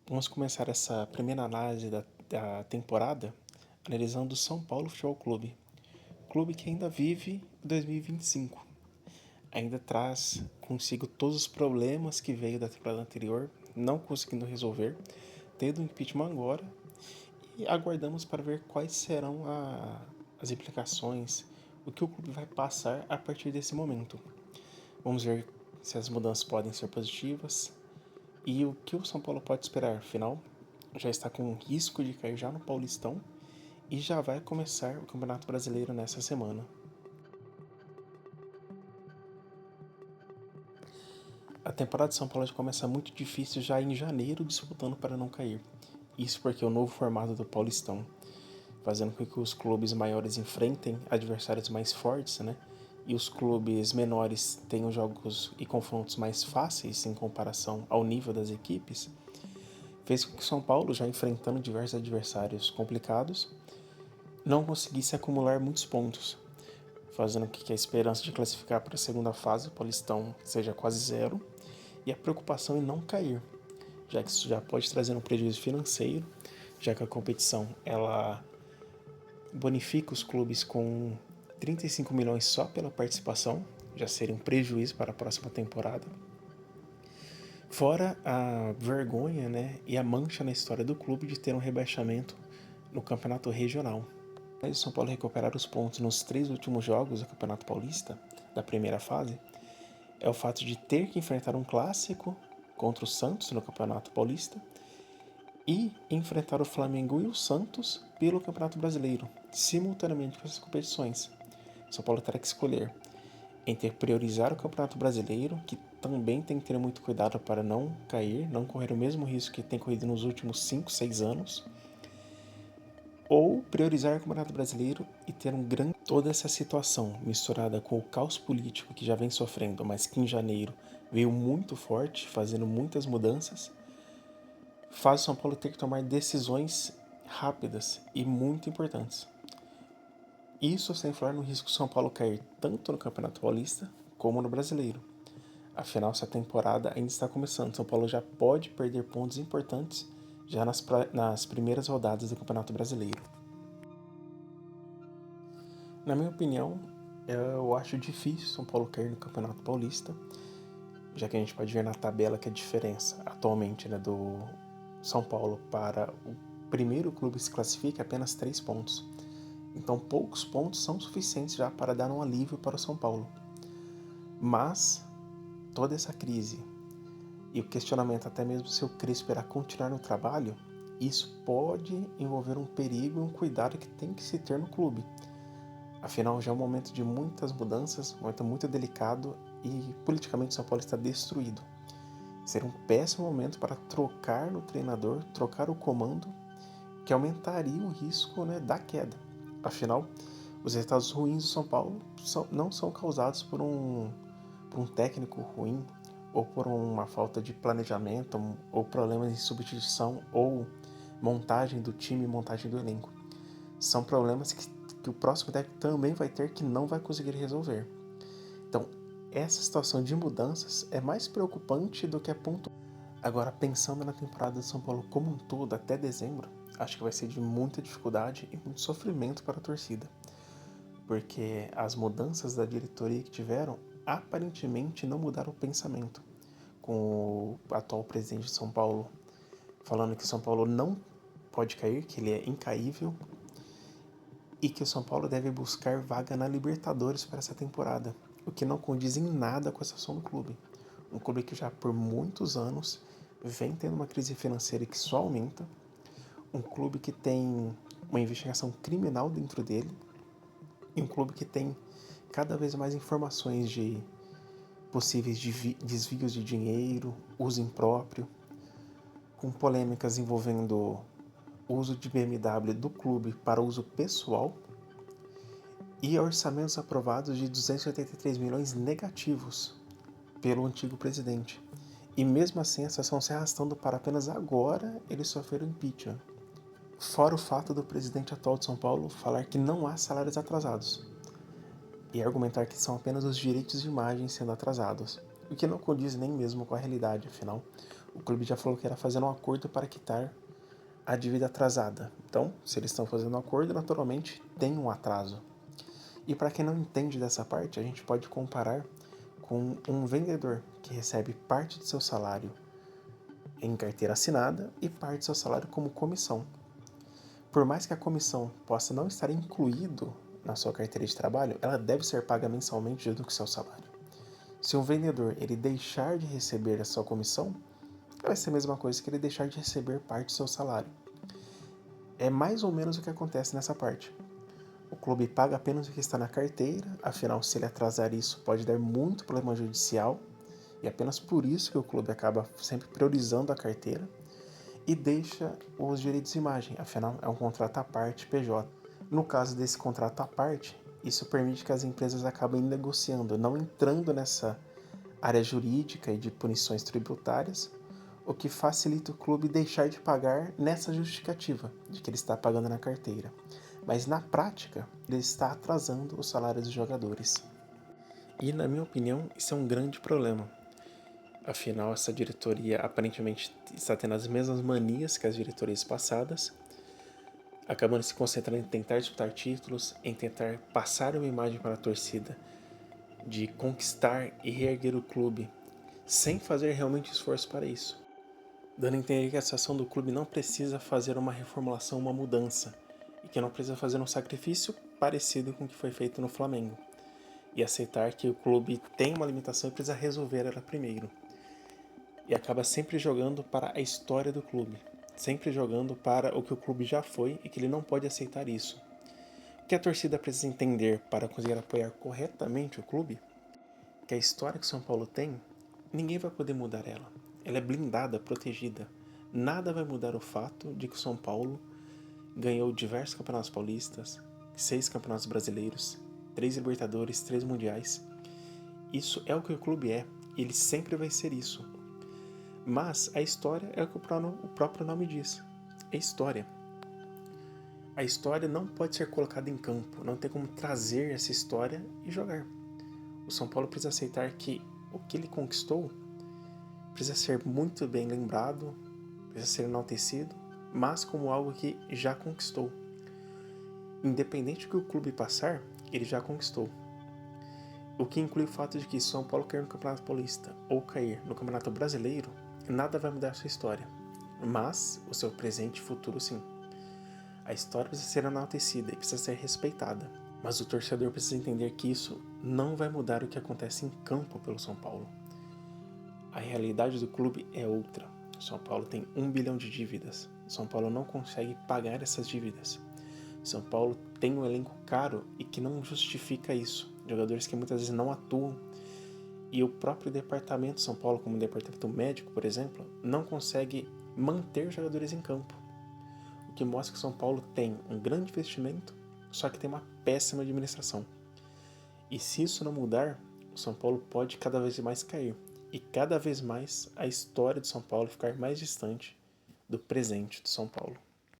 Vamos começar essa primeira análise da temporada analisando o São Paulo Futebol Clube. Clube que ainda vive 2025. Ainda traz consigo todos os problemas que veio da temporada anterior, não conseguindo resolver, tendo um impeachment agora, e aguardamos para ver quais serão as implicações, o que o clube vai passar a partir desse momento. Vamos ver se as mudanças podem ser positivas e o que o São Paulo pode esperar. Afinal, já está com risco de cair já no Paulistão e já vai começar o Campeonato Brasileiro nessa semana. A temporada de São Paulo já começa muito difícil já em janeiro, disputando para não cair. Isso porque o novo formato do Paulistão, fazendo com que os clubes maiores enfrentem adversários mais fortes, né? E os clubes menores tenham jogos e confrontos mais fáceis em comparação ao nível das equipes, fez com que São Paulo, já enfrentando diversos adversários complicados, não conseguisse acumular muitos pontos, fazendo com que a esperança de classificar para a segunda fase do Paulistão seja quase zero e a preocupação em não cair, já que isso já pode trazer um prejuízo financeiro, já que a competição ela bonifica os clubes com 35 milhões só pela participação, já seria um prejuízo para a próxima temporada. Fora a vergonha, né, e a mancha na história do clube de ter um rebaixamento no campeonato regional. O São Paulo recuperar os pontos nos 3 últimos jogos do Campeonato Paulista, da primeira fase, é o fato de ter que enfrentar um clássico contra o Santos no Campeonato Paulista e enfrentar o Flamengo e o Santos pelo Campeonato Brasileiro, simultaneamente com essas competições. São Paulo terá que escolher entre priorizar o Campeonato Brasileiro, que também tem que ter muito cuidado para não cair, não correr o mesmo risco que tem corrido nos últimos 5, 6 anos, ou priorizar o Campeonato Brasileiro e ter um grande... Toda essa situação, misturada com o caos político que já vem sofrendo, mas que em janeiro veio muito forte, fazendo muitas mudanças, faz o São Paulo ter que tomar decisões rápidas e muito importantes. Isso sem falar no risco de São Paulo cair tanto no Campeonato Paulista como no Brasileiro. Afinal, essa temporada ainda está começando. São Paulo já pode perder pontos importantes já nas primeiras rodadas do Campeonato Brasileiro. Na minha opinião, eu acho difícil São Paulo cair no Campeonato Paulista, já que a gente pode ver na tabela que a diferença atualmente, né, do São Paulo para o primeiro clube que se classifica é apenas 3 pontos. Então poucos pontos são suficientes já para dar um alívio para o São Paulo. Mas toda essa crise e o questionamento até mesmo se o Crespo irá continuar no trabalho, isso pode envolver um perigo e um cuidado que tem que se ter no clube. Afinal, já é um momento de muitas mudanças, um momento muito delicado e politicamente São Paulo está destruído. Seria um péssimo momento para trocar no treinador, trocar o comando, que aumentaria o risco, né, da queda. Afinal, os resultados ruins do São Paulo não são causados por um técnico ruim ou por uma falta de planejamento ou problemas em substituição ou montagem do time, montagem do elenco. São problemas que o próximo técnico também vai ter que não vai conseguir resolver. Então, essa situação de mudanças é mais preocupante do que a ponto. Agora, pensando na temporada de São Paulo como um todo até dezembro, acho que vai ser de muita dificuldade e muito sofrimento para a torcida, porque as mudanças da diretoria que tiveram aparentemente não mudaram o pensamento, com o atual presidente de São Paulo falando que o São Paulo não pode cair, que ele é incaível e que o São Paulo deve buscar vaga na Libertadores para essa temporada, o que não condiz em nada com a situação do clube. Um clube que já por muitos anos vem tendo uma crise financeira que só aumenta, um clube que tem uma investigação criminal dentro dele e um clube que tem cada vez mais informações de possíveis desvios de dinheiro, uso impróprio, com polêmicas envolvendo o uso de BMW do clube para uso pessoal e orçamentos aprovados de 283 milhões negativos pelo antigo presidente. E mesmo assim a situação se arrastando para apenas agora ele sofrer o impeachment. Fora o fato do presidente atual de São Paulo falar que não há salários atrasados e argumentar que são apenas os direitos de imagem sendo atrasados, o que não condiz nem mesmo com a realidade, afinal, O clube já falou que era fazer um acordo para quitar a dívida atrasada. Então, se eles estão fazendo um acordo, naturalmente tem um atraso. E para quem não entende dessa parte, a gente pode comparar com um vendedor que recebe parte do seu salário em carteira assinada e parte do seu salário como comissão. Por mais que a comissão possa não estar incluído na sua carteira de trabalho, ela deve ser paga mensalmente junto com o seu salário. Se um vendedor ele deixar de receber a sua comissão, vai ser a mesma coisa que ele deixar de receber parte do seu salário. É mais ou menos o que acontece nessa parte. O clube paga apenas o que está na carteira, afinal, se ele atrasar isso, pode dar muito problema judicial, e apenas por isso que o clube acaba sempre priorizando a carteira, e deixa os direitos de imagem, afinal, é um contrato à parte PJ. No caso desse contrato à parte, isso permite que as empresas acabem negociando, não entrando nessa área jurídica e de punições tributárias, o que facilita o clube deixar de pagar nessa justificativa de que ele está pagando na carteira. Mas na prática, ele está atrasando os salários dos jogadores. E, na minha opinião, isso é um grande problema. Afinal, essa diretoria aparentemente está tendo as mesmas manias que as diretorias passadas, acabando se concentrando em tentar disputar títulos, em tentar passar uma imagem para a torcida, de conquistar e reerguer o clube, sem fazer realmente esforço para isso. Dando a entender que a situação do clube não precisa fazer uma reformulação, uma mudança, e que não precisa fazer um sacrifício parecido com o que foi feito no Flamengo, e aceitar que o clube tem uma limitação e precisa resolver ela primeiro. E acaba sempre jogando para a história do clube, sempre jogando para o que o clube já foi e que ele não pode aceitar isso. O que a torcida precisa entender para conseguir apoiar corretamente o clube, que a história que o São Paulo tem, ninguém vai poder mudar ela. Ela é blindada, protegida. Nada vai mudar o fato de que o São Paulo ganhou diversos campeonatos paulistas, 6 campeonatos brasileiros, 3 Libertadores, 3 Mundiais. Isso é o que o clube é, e ele sempre vai ser isso. Mas a história é o que o próprio nome diz. É história. A história não pode ser colocada em campo, não tem como trazer essa história e jogar. O São Paulo precisa aceitar que o que ele conquistou precisa ser muito bem lembrado, precisa ser enaltecido, mas como algo que já conquistou. Independente do que o clube passar, ele já conquistou. O que inclui o fato de que São Paulo cair no Campeonato Paulista ou cair no Campeonato Brasileiro, nada vai mudar a sua história, mas o seu presente e futuro sim. A história precisa ser enaltecida e precisa ser respeitada, mas o torcedor precisa entender que isso não vai mudar o que acontece em campo pelo São Paulo. A realidade do clube é outra. São Paulo tem 1 bilhão de dívidas. São Paulo não consegue pagar essas dívidas. São Paulo tem um elenco caro e que não justifica isso. Jogadores que muitas vezes não atuam. E o próprio departamento de São Paulo, como o departamento médico, por exemplo, não consegue manter jogadores em campo. O que mostra que São Paulo tem um grande investimento, só que tem uma péssima administração. E se isso não mudar, o São Paulo pode cada vez mais cair. E cada vez mais a história de São Paulo ficar mais distante do presente de São Paulo.